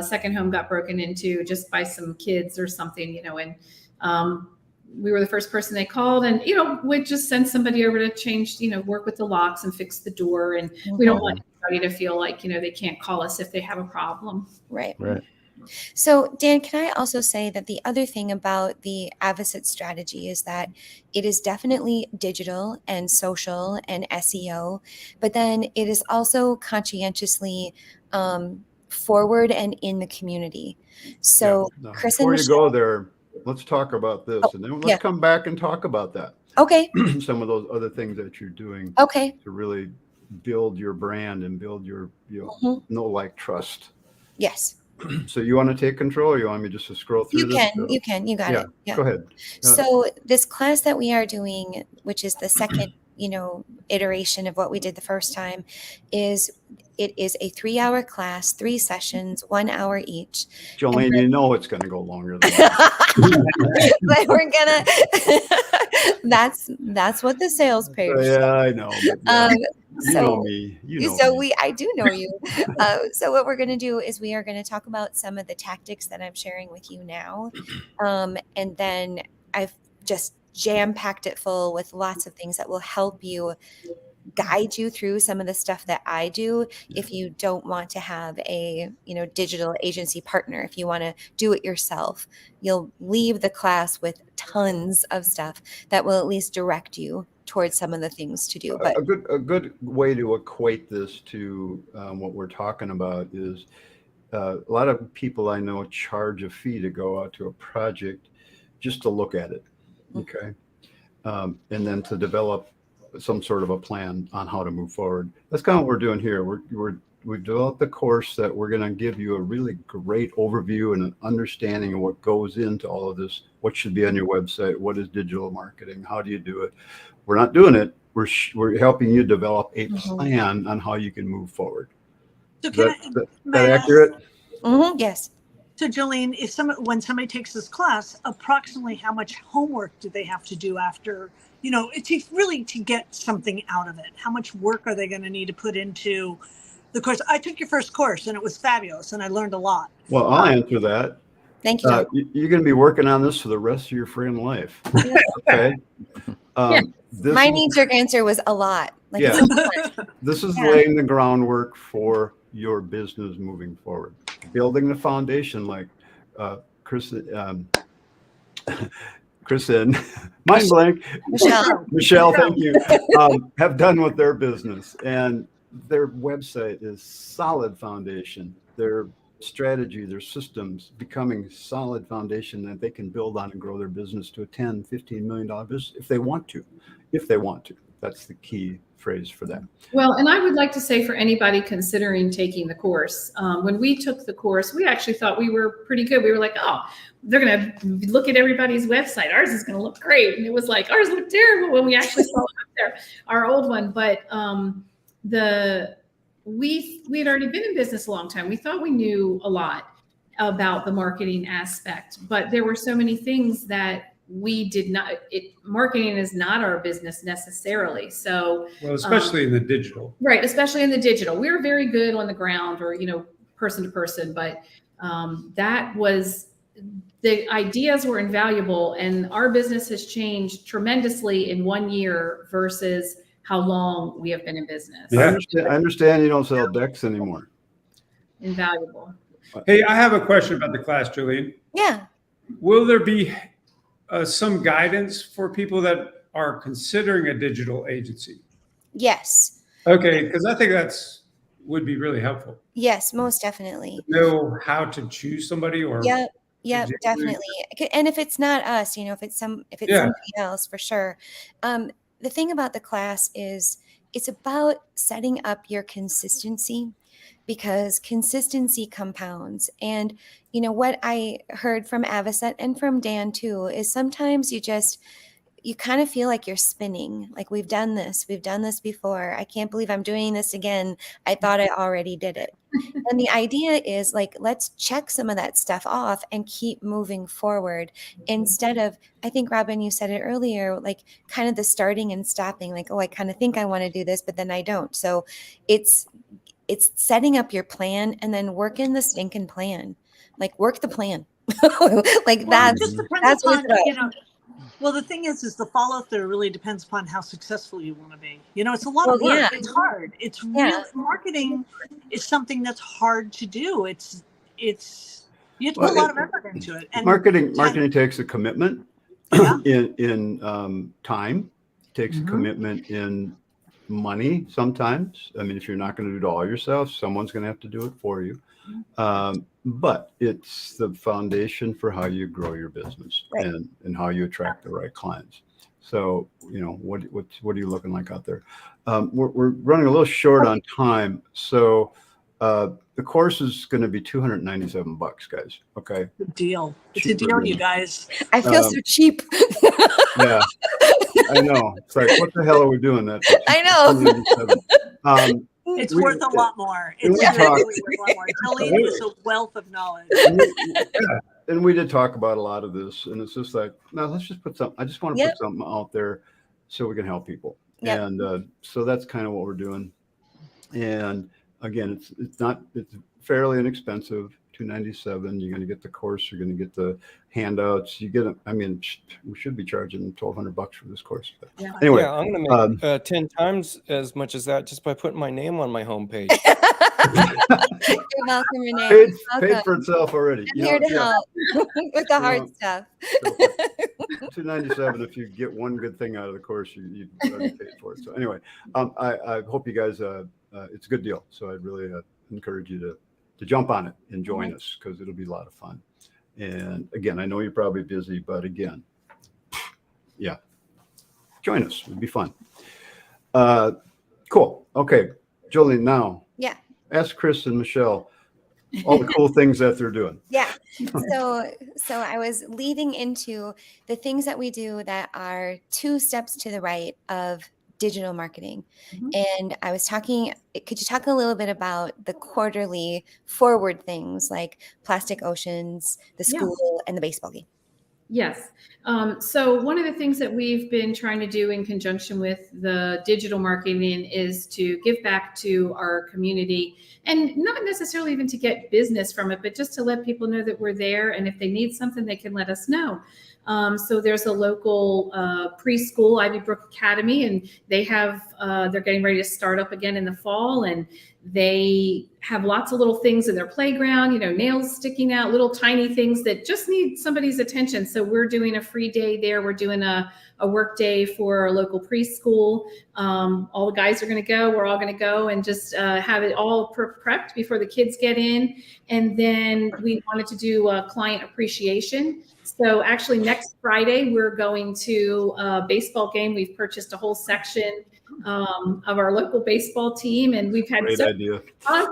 second home got broken into just by some kids or something, and we were the first person they called, and we'd just send somebody over to change, work with the locks and fix the door. And we don't want anybody to feel like they can't call us if they have a problem. Right. So, Dan, can I also say that the other thing about the Avocet strategy is that it is definitely digital and social and SEO, but then it is also conscientiously forward and in the community. So, Chris and Michele, before you go there, let's talk about this, and then let's come back and talk about that. Okay. Some of those other things that you're doing. Okay. To really build your brand and build your know, like, trust. Yes. So you want to take control, or you want me just to scroll through this? You can. You got it. Yeah. Go ahead. So this class that we are doing, which is the second, iteration of what we did the first time, is a 3-hour class, 3 sessions, 1 hour each. Joleen, it's going to go longer than that. But we're gonna. That's what the sales page. Yeah, I know. You know me. I do know you. So what we're going to do is we are going to talk about some of the tactics that I'm sharing with you now. And then I've just jam-packed it full with lots of things that will help you guide you through some of the stuff that I do. If you don't want to have a, digital agency partner, if you want to do it yourself, you'll leave the class with tons of stuff that will at least direct you towards some of the things to do. But a good way to equate this to what we're talking about is a lot of people I know charge a fee to go out to a project just to look at it. Okay. And then to develop some sort of a plan on how to move forward. That's kind of what we're doing here. We've developed a course that we're going to give you a really great overview and an understanding of what goes into all of this. What should be on your website? What is digital marketing? How do you do it? We're not doing it. We're helping you develop a plan on how you can move forward. So can I, that may I ask- accurate? Yes. So Joleen, when somebody takes this class, approximately how much homework do they have to do after, to get something out of it? How much work are they going to need to put into the course? I took your first course and it was fabulous and I learned a lot. Well, I'll answer that. Thank you, John. You're going to be working on this for the rest of your freaking life. Okay. My knee-jerk answer was a lot. Like, Yeah. it's This is Yeah. laying the groundwork for your business moving forward, building the foundation like Chris and mind blank, Michelle, thank you, have done with their business. And their website is solid foundation. Their strategy, their systems becoming solid foundation that they can build on and grow their business to a $10, $15 million business if they want to. That's the key phrase for them. Well, and I would like to say for anybody considering taking the course, when we took the course, we actually thought we were pretty good. We were like, oh, they're going to look at everybody's website. Ours is going to look great. And it was like, ours looked terrible when we actually saw it up there, our old one. But we had already been in business a long time. We thought we knew a lot about the marketing aspect, but there were so many things that we did not. Marketing is not our business necessarily. So, well, especially in the digital, right? Especially in the digital, we were very good on the ground or person to person, but that was the ideas were invaluable, and our business has changed tremendously in 1 year versus how long we have been in business. Yeah. I understand you don't sell decks anymore. Invaluable. Hey, I have a question about the class, Joleen. Yeah. Will there be some guidance for people that are considering a digital agency? Yes. Okay, because I think would be really helpful. Yes, most definitely. Know how to choose somebody or Yep, definitely. And if it's not us, if it's somebody else, for sure. The thing about the class is it's about setting up your consistency, because consistency compounds. And what I heard from Avocet and from Dan too is sometimes you kind of feel like you're spinning, like we've done this before. I can't believe I'm doing this again. I thought I already did it. And the idea is like, let's check some of that stuff off and keep moving forward instead of, I think, Robin, you said it earlier, like kind of the starting and stopping, like, oh, I kind of think I want to do this, but then I don't. So it's setting up your plan and then working the stinking plan, like work the plan. Like that's what it's about. Well, the thing is the follow through really depends upon how successful you want to be. It's a lot of work. Yeah. It's hard. It's real. Marketing is something that's hard to do. You have to put a lot of effort into it. And marketing takes a commitment in time, takes a commitment in money sometimes. I mean, if you're not going to do it all yourself, someone's going to have to do it for you. But it's the foundation for how you grow your business, right, and how you attract the right clients. So, what are you looking like out there? We're running a little short on time. So the course is going to be $297, guys. Okay. Good deal. It's a deal, you guys. I feel so cheap. Yeah. I know. It's like, what the hell are we doing that for? I know. It's worth a lot more. It's really worth a lot more. Joleen is a wealth of knowledge. And we did talk about a lot of this, and it's just like, no, let's just put something. I just want to put something out there so we can help people. Yep. And so that's kind of what we're doing. And again, it's fairly inexpensive. $297. You're going to get the course. You're going to get the handouts. We should be charging $1,200 for this course. But anyway, I'm going to make 10 times as much as that just by putting my name on my homepage. You're welcome, Renee. Paid for itself already. I'm here to help with the hard stuff. So $297. If you get one good thing out of the course, you already paid for it. So anyway, I hope you guys. It's a good deal. So I'd really encourage you to jump on it and join us, because it'll be a lot of fun. And again, I know you're probably busy, but again, join us. It'll be fun. Cool. Okay, Joleen, now ask Chris and Michele all the cool things that they're doing. Yeah. So I was leading into the things that we do that are 2 steps to the right of digital marketing. Mhm. And I was talking, could you talk a little bit about the quarterly forward things like Plastic Oceans, the Yeah. school, and the baseball game? Yes. So one of the things that we've been trying to do in conjunction with the digital marketing is to give back to our community, and not necessarily even to get business from it, but just to let people know that we're there. And if they need something, they can let us know. So there's a local preschool, Ivy Brook Academy, and they have, they're getting ready to start up again in the fall. And they have lots of little things in their playground, you know, nails sticking out, little tiny things that just need somebody's attention. So we're doing a free day there. We're doing a work day for our local preschool. All the guys are going to go. We're all going to go and just have it all prepped before the kids get in. And then we wanted to do a client appreciation. So actually next Friday, we're going to a baseball game. We've purchased a whole section of our local baseball team, and we've had Great idea.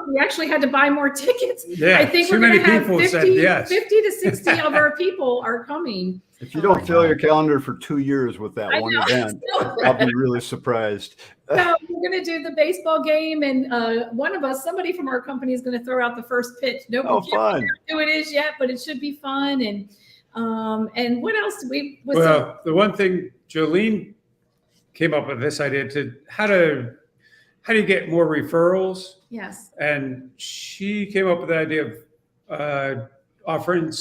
we actually had to buy more tickets. Yeah, I think too we're going to many have people 50, said yes. 50 to 60 of our people are coming. If you don't fill your calendar for 2 years with that I one know. event, I'll be really surprised. So we're going to do the baseball game, and one of us, somebody from our company, is going to throw out the first pitch. Nobody can't fun. figure out who it is yet, but it should be fun. And what else did we? Well, the one thing Joleen came up with this idea to how do you get more referrals? Yes. And she came up with the idea of offering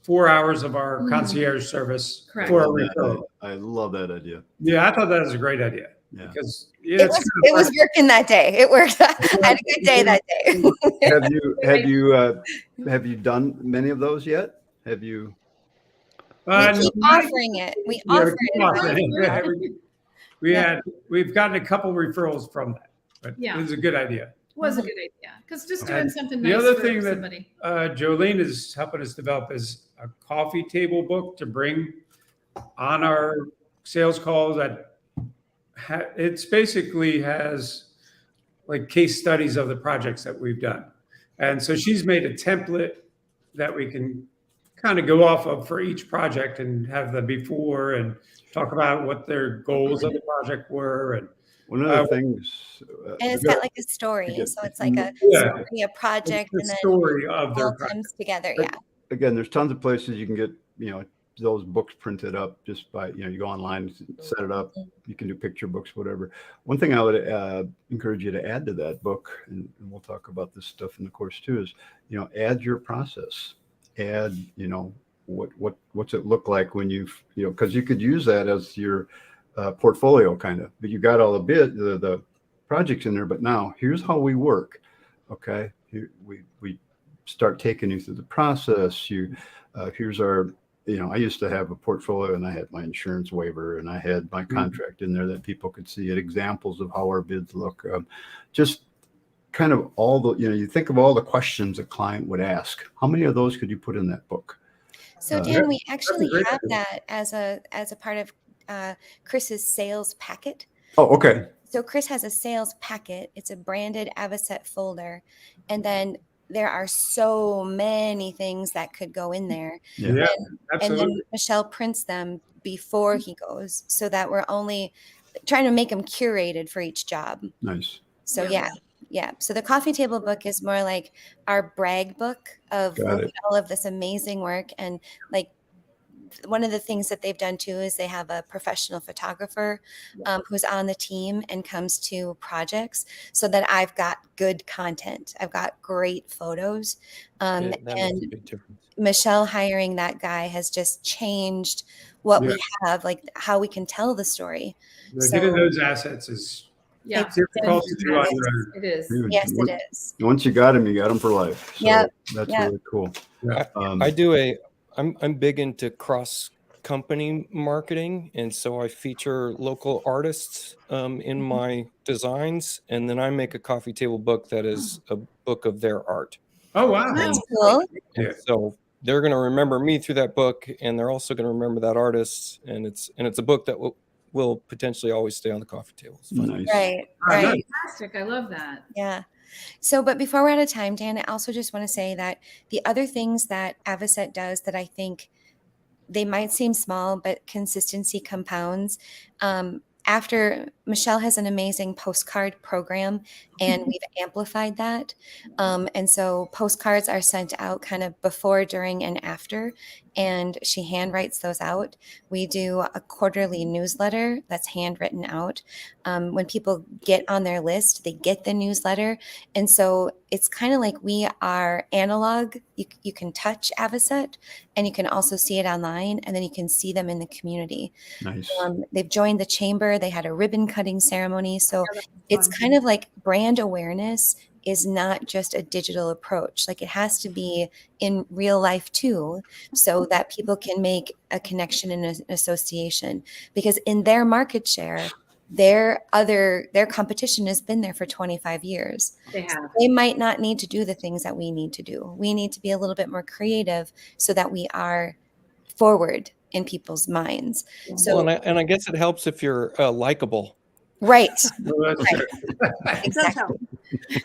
4 hours of our concierge service Correct. for a referral. I love that idea. Yeah, I thought that was a great idea. Yeah. Because It was working that day. It worked. I had a good day that day. Have you done many of those yet? Have you? We keep offering it. We offer it. We've gotten a couple referrals from that, but Yeah. it was a good idea. It was a good idea, because just doing And something the nice other for thing that somebody. Joleen is helping us develop is a coffee table book to bring on our sales calls. That it's basically has like case studies of the projects that we've done, and so she's made a template that we can kind of go off of for each project and have the before and talk about what their goals of the project were. And one of the things, and it's got like a story, so it's like a story, a project, the and then story of their all project. comes together. Yeah. again, there's tons of places you can get, those books printed up just by, you go online, set it up. You can do picture books, whatever. One thing I would encourage you to add to that book, and we'll talk about this stuff in the course too, is, add your process. Add, what's it look like when because you could use that as your portfolio kind of, but you got all the projects in there, but now here's how we work. Okay. We start taking you through the process. Here's our, I used to have a portfolio, and I had my insurance waiver, and I had my contract in there that people could see it, examples of how our bids look. Just kind of all the, you think of all the questions a client would ask. How many of those could you put in that book? So Dan, we actually have that as a part of Chris's sales packet. Oh, okay. So Chris has a sales packet. It's a branded Avocet folder, and then there are so many things that could go in there. Yeah, and absolutely. then Michele prints them before he goes, so that we're only trying to make them curated for each job. Nice. So yeah. So the coffee table book is more like our brag book of all of this amazing work. And like one of the things that they've done too is they have a professional photographer who's on the team and comes to projects, so that I've got good content. I've got great photos. And Michele hiring that guy has just changed what we have, like how we can tell the story. Getting those assets is difficult to do on your own. It is. Yes, it is. Once you got them, you got them for life. So that's really cool. Yeah. I'm big into cross company marketing, and so I feature local artists in my designs, and then I make a coffee table book that is a book of their art. Oh wow, that's cool. And so they're going to remember me through that book, and they're also going to remember that artist, and it's a book that will potentially always stay on the coffee table. It's fun. Nice. Right. Fantastic. I love that. Yeah. So, but before we're out of time, Dan, I also just want to say that the other things that Avocet does that I think they might seem small, but consistency compounds. after Michelle has an amazing postcard program, and we've amplified that. And so postcards are sent out kind of before, during, and after, and she handwrites those out. We do a quarterly newsletter that's handwritten out. When people get on their list, they get the newsletter. And so it's kind of like we are analog. You can touch Avocet, and you can also see it online, and then you can see them in the community. Nice. They've joined the chamber. They had a ribbon cutting ceremony. So Yeah, it's fun. kind of like brand awareness is not just a digital approach. Like, it has to be in real life too, so that people can make a connection and an association, because in their market share, their competition has been there for 25 years. They have. They might not need to do the things that we need to do. We need to be a little bit more creative so that we are forward in people's minds. So, Well, and I guess it helps if you're likable. right. Well, that's true. It does help.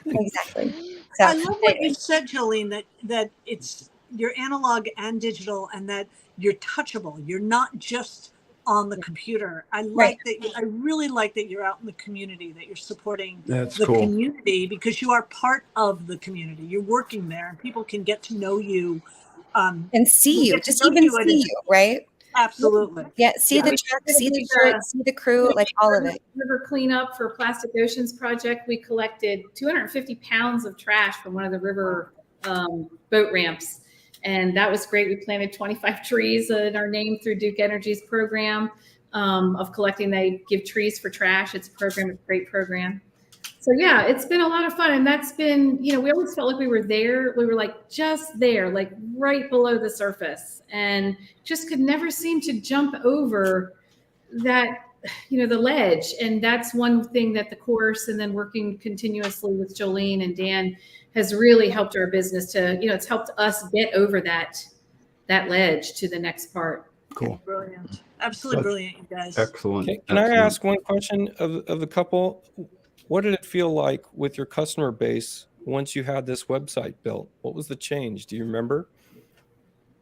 Exactly. So, I love what anyway. you said, Joleen, that it's you're analog and digital, and that you're touchable. You're not just on the computer. I like that. I really like that you're out in the community, that you're supporting That's the cool. community, because you are part of the community. You're working there, and people can get to know you. And see you, get to just know even you, and see it's- you, right? Absolutely. Yeah, see the truck, see the shirt, see the crew, like all of it. River cleanup for Plastic Oceans Project, we collected 250 pounds of trash from one of the river boat ramps. And that was great. We planted 25 trees in our name through Duke Energy's program of collecting. They give trees for trash. It's a great program. So yeah, it's been a lot of fun. And that's been, we always felt like we were there. We were like just there, like right below the surface, and just could never seem to jump over that, the ledge. And that's one thing that the course, and then working continuously with Joleen and Dan, has really helped our business to, it's helped us get over that ledge to the next part. Cool. Brilliant. Absolutely brilliant, you guys. Excellent. Can I Excellent. ask one question of the couple? What did it feel like with your customer base once you had this website built? What was the change? Do you remember?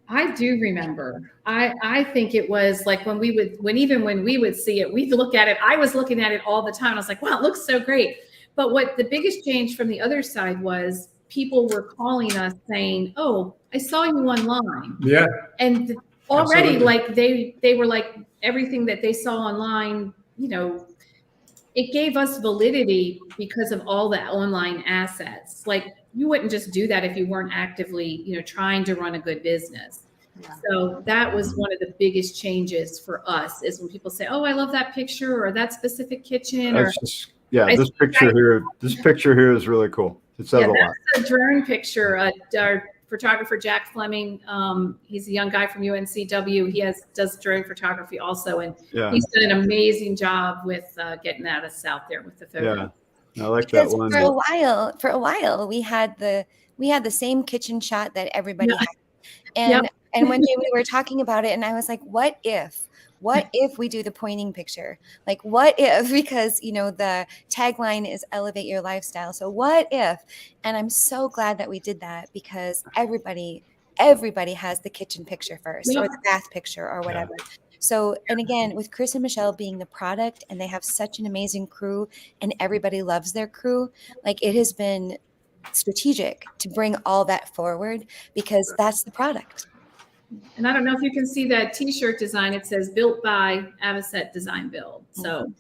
I do remember. I think it was like when we would see it, we'd look at it. I was looking at it all the time. I was like, wow, it looks so great. But what the biggest change from the other side was, people were calling us saying, oh, I saw you online. Yeah. And already, Absolutely. like they were like, everything that they saw online, it gave us validity because of all the online assets. Like, you wouldn't just do that if you weren't actively, trying to run a good business. Yeah. So that was one of the biggest changes for us, is when people say, oh, I love that picture, or that specific kitchen. That's just, this picture here is really cool. It says a lot. That's a drone picture. Our photographer, Jack Fleming, he's a young guy from UNCW. He does drone photography also. And he's done an amazing job with getting us out there with the photo. Yeah, I like Because that one. For a while, we had the same kitchen shot that everybody had. And one day we were talking about it, and I was like, what if we do the pointing picture? Like, what if, because, the tagline is elevate your lifestyle. So what if? And I'm so glad that we did that, because everybody has the kitchen picture first, or the bath picture, or whatever. So, and again, with Chris and Michele being the product, and they have such an amazing crew, and everybody loves their crew, like, it has been strategic to bring all that forward, because that's the product. And I don't know if you can see that T-shirt design. It says "Built by Avocet Design Build." So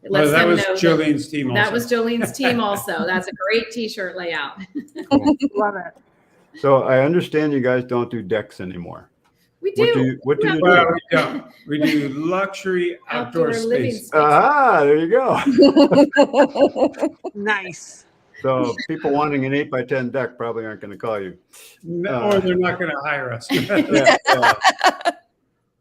it lets that them was know Joleen's team also. that was Jolene's team also. That's a great T-shirt layout. Cool. Love it. So I understand you guys don't do decks anymore. We do. What do you do? Well, we don't. We do luxury outdoor living space. space. There you go. Nice. So people wanting an 8x10 deck probably aren't going to call you. No, or they're not going to hire us. Yeah.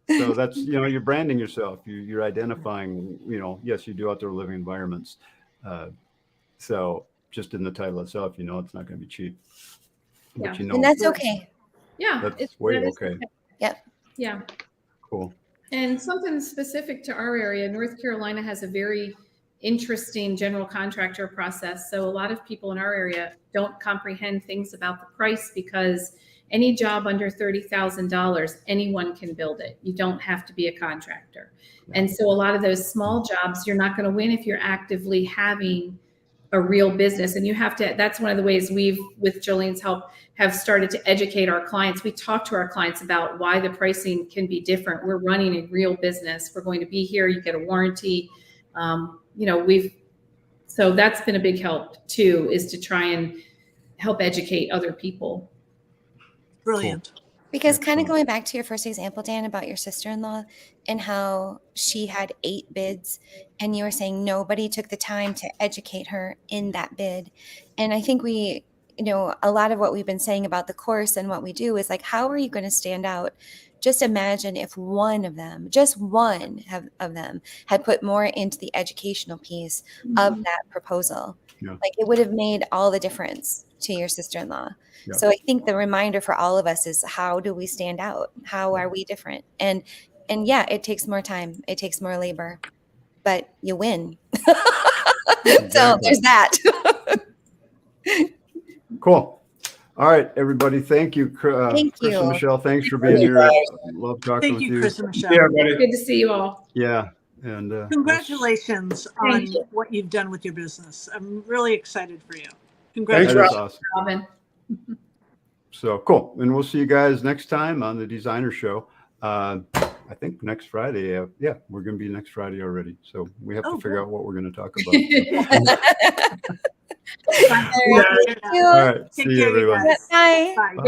So that's, you're branding yourself. You're identifying, yes, you do outdoor living environments. So just in the title itself, it's not going to be cheap. But And that's okay. Yeah. That's way okay. Yep. Yeah. Cool. And something specific to our area, North Carolina has a very interesting general contractor process. So a lot of people in our area don't comprehend things about the price, because Any job under $30,000, anyone can build it. You don't have to be a contractor. And so a lot of those small jobs, you're not going to win if you're actively having a real business. And you have to, that's one of the ways we've, with Jolene's help, have started to educate our clients. We talk to our clients about why the pricing can be different. We're running a real business. We're going to be here. You get a warranty. So that's been a big help too, is to try and help educate other people. Brilliant. Because kind of going back to your first example, Dan, about your sister-in-law and how she had 8 bids and you were saying nobody took the time to educate her in that bid. And I think we, a lot of what we've been saying about the course and what we do is like, how are you going to stand out? Just imagine if one of them, just one of them had put more into the educational piece of that proposal. Yeah. Like it would have made all the difference to your sister-in-law. Yeah. So I think the reminder for all of us is, how do we stand out? How are we different? And yeah, it takes more time. It takes more labor, but you win. So there's that. Cool. All right, everybody. Thank you. Thank Chris you. and Michele, thanks for being here. Love talking Thank with you, you. Chris and Michele. Yeah, everybody. Good to see you all. Yeah. And Congratulations on Thank you. what you've done with your business. I'm really excited for you. that Congratulations. is awesome. Robin. So cool. And we'll see you guys next time on the Designer Show. I think next Friday. Yeah, we're going to be next Friday already. So we have to figure out what we're going to talk about. Thank you. All right. Take See you, care, you everyone. guys. Bye. Bye. Bye.